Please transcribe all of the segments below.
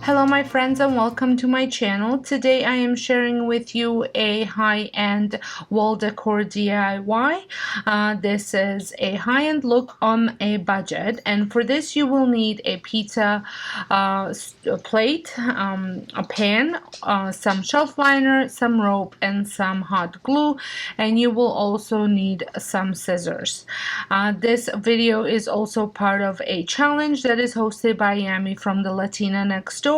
Hello my friends and welcome to my channel. Today I am sharing with you a high-end wall decor DIY. This is a high-end look on a budget, and for this you will need a pizza plate, a pan, some shelf liner, some rope, and some hot glue, and you will also need some scissors. This video is also part of a challenge that is hosted by Yami from the Latina Next Door.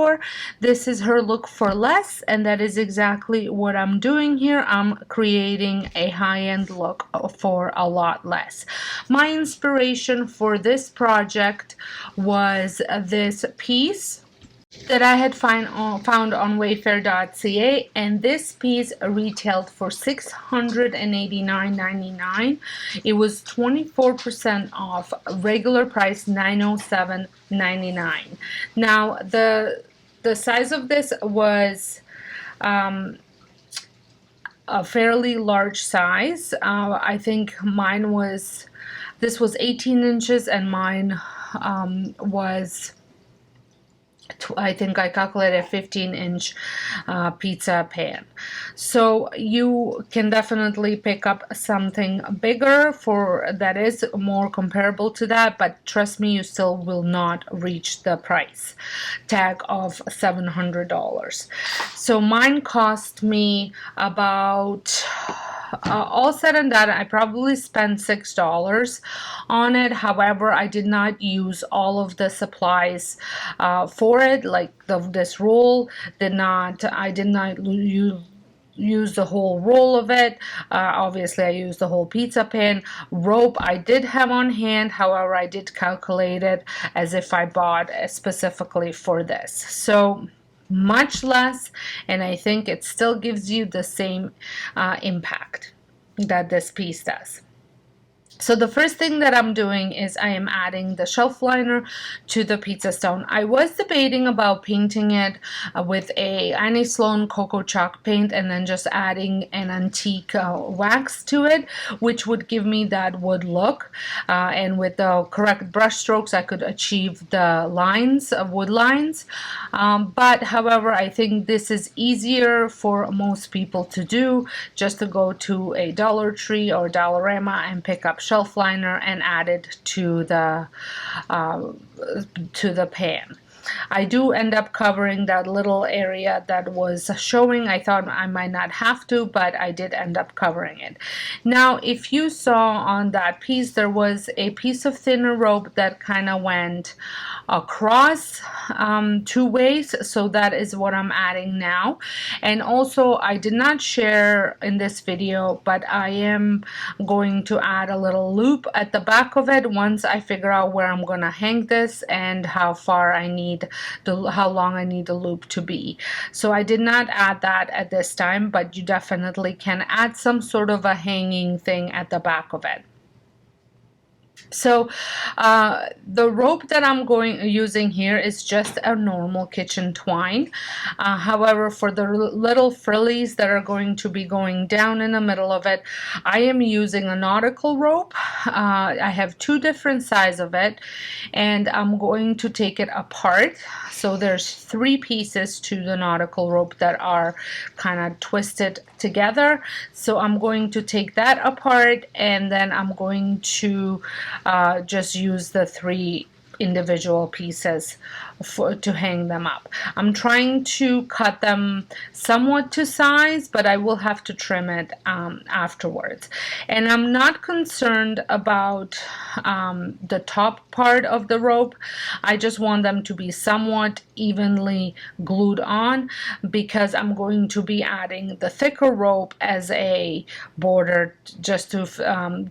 This is her look for less, and that is exactly what I'm doing here. I'm creating a high-end look for a lot less. My inspiration for this project was this piece that I had found on Wayfair.ca, and this piece retailed for $689.99. It was 24% off, regular price $907.99. Now the size of this was a fairly large size. I think this was 18 inches and mine was, I think I calculated a 15-inch pizza pan. So you can definitely pick up something bigger that is more comparable to that, but trust me, you still will not reach the price tag of $700. So mine cost me about all said and done, I probably spent $6 on it. However, I did not use all of the supplies for it, like this roll I did not use the whole roll of it. Obviously I used the whole pizza pan. Rope I did have on hand, however I did calculate it as if I bought specifically for this. So much less, and I think it still gives you the same impact that this piece does. So the first thing that I'm doing is I am adding the shelf liner to the pizza stone. I was debating about painting it with a Annie Sloan Cocoa Chalk paint and then just adding an antique wax to it, which would give me that wood look. And with the correct brush strokes, I could achieve the lines, wood lines. But however, I think this is easier for most people to do, just to go to a Dollar Tree or Dollarama and pick up shelf liner and add it to the pan. I do end up covering that little area that was showing. I thought I might not have to, but I did end up covering it. Now, if you saw on that piece, there was a piece of thinner rope that kind of went across two ways, so that is what I'm adding now. And also, I did not share in this video, but I am going to add a little loop at the back of it once I figure out where I'm gonna hang this and how long I need the loop to be. So I did not add that at this time, but you definitely can add some sort of a hanging thing at the back of it. So the rope that I'm using here is just a normal kitchen twine. However, for the little frillies that are going to be going down in the middle of it, I am using a nautical rope. I have two different sizes of it, and I'm going to take it apart. So there's three pieces to the nautical rope that are kind of twisted together. So I'm going to take that apart, and then I'm going to just use the three individual pieces to hang them up. I'm trying to cut them somewhat to size, but I will have to trim it afterwards. And I'm not concerned about the top part of the rope. I just want them to be somewhat evenly glued on, because I'm going to be adding the thicker rope as a border just to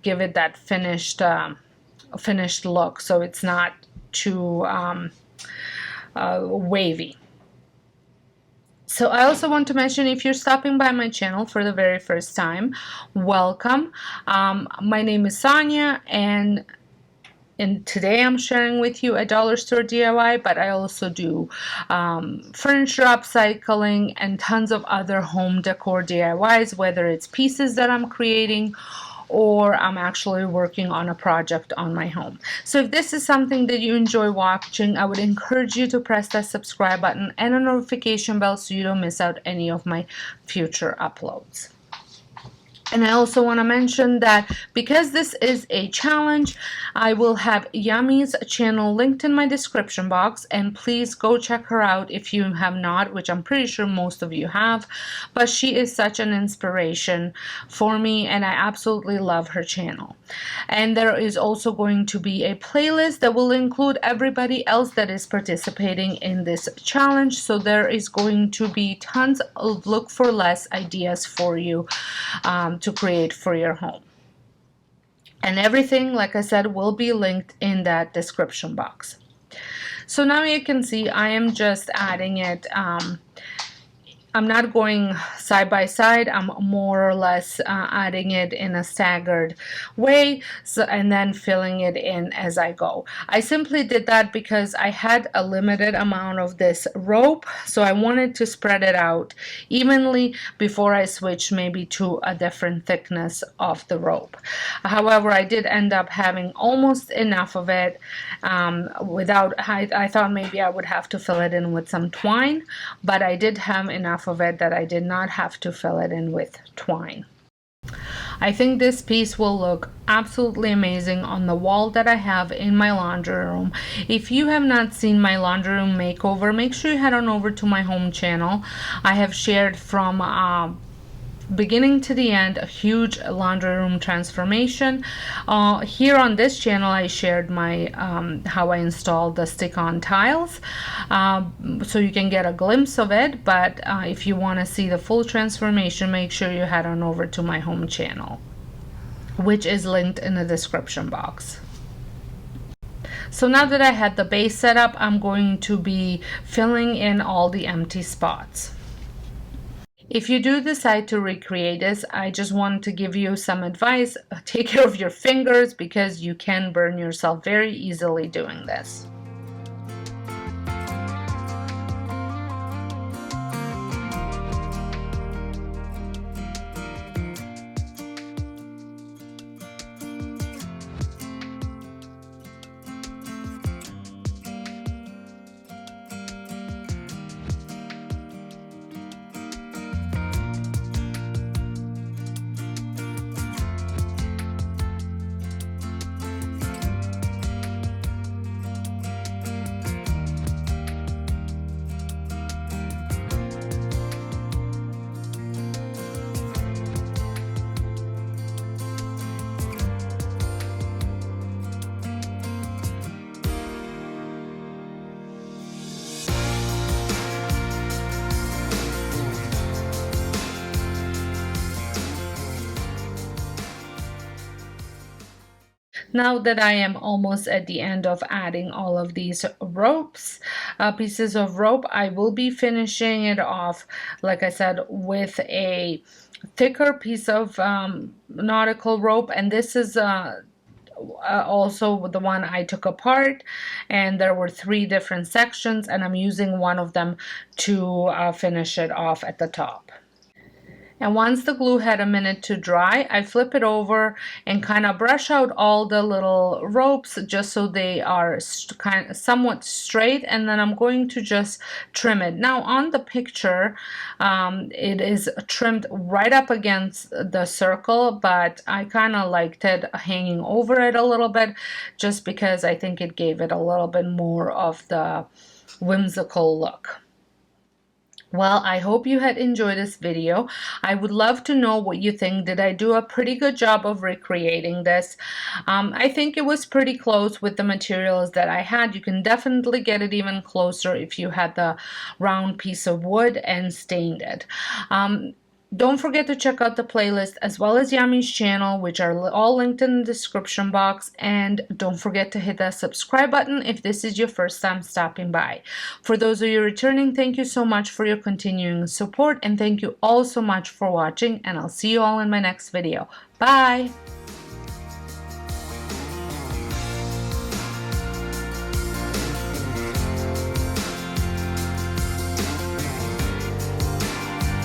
give it that finished look, so it's not too wavy. So I also want to mention, if you're stopping by my channel for the very first time, welcome. My name is Sonja, and today I'm sharing with you a dollar store DIY, but I also do furniture upcycling and tons of other home decor DIYs, whether it's pieces that I'm creating or I'm actually working on a project on my home. So if this is something that you enjoy watching, I would encourage you to press that subscribe button and a notification bell so you don't miss out any of my future uploads. And I also want to mention that because this is a challenge, I will have Yummy's channel linked in my description box, and please go check her out if you have not, which I'm pretty sure most of you have. But she is such an inspiration for me, and I absolutely love her channel. And there is also going to be a playlist that will include everybody else that is participating in this challenge. So there is going to be tons of look for less ideas for you to create for your home. And everything, like I said, will be linked in that description box. So now you can see I am just adding it. I'm not going side by side. I'm more or less adding it in a staggered way, and then filling it in as I go. I simply did that because I had a limited amount of this rope, so I wanted to spread it out evenly before I switch maybe to a different thickness of the rope. However, I did end up having almost enough of it I thought maybe I would have to fill it in with some twine, but I did have enough of it that I did not have to fill it in with twine. I think this piece will look absolutely amazing on the wall that I have in my laundry room. If you have not seen my laundry room makeover, make sure you head on over to my home channel. I have shared from beginning to the end a huge laundry room transformation. Here on this channel I shared my how I installed the stick-on tiles, so you can get a glimpse of it, but if you want to see the full transformation, make sure you head on over to my home channel, which is linked in the description box. So now that I had the base set up, I'm going to be filling in all the empty spots. If you do decide to recreate this, I just want to give you some advice. Take care of your fingers because you can burn yourself very easily doing this. Now that I am almost at the end of adding all of these pieces of rope, I will be finishing it off, like I said, with a thicker piece of nautical rope, and this is also the one I took apart, and there were 3 different sections, and I'm using one of them to finish it off at the top. And once the glue had a minute to dry, I flip it over and kind of brush out all the little ropes just so they are somewhat straight, and then I'm going to just trim it. Now on the picture, it is trimmed right up against the circle, but I kind of liked it hanging over it a little bit just because I think it gave it a little bit more of the whimsical look. Well, I hope you had enjoyed this video. I would love to know what you think. Did I do a pretty good job of recreating this? I think it was pretty close with the materials that I had. You can definitely get it even closer if you had the round piece of wood and stained it. Don't forget to check out the playlist as well as Yummy's channel, which are all linked in the description box. And don't forget to hit that subscribe button if this is your first time stopping by. For those of you returning, thank you so much for your continuing support, and thank you all so much for watching, and I'll see you all in my next video. Bye!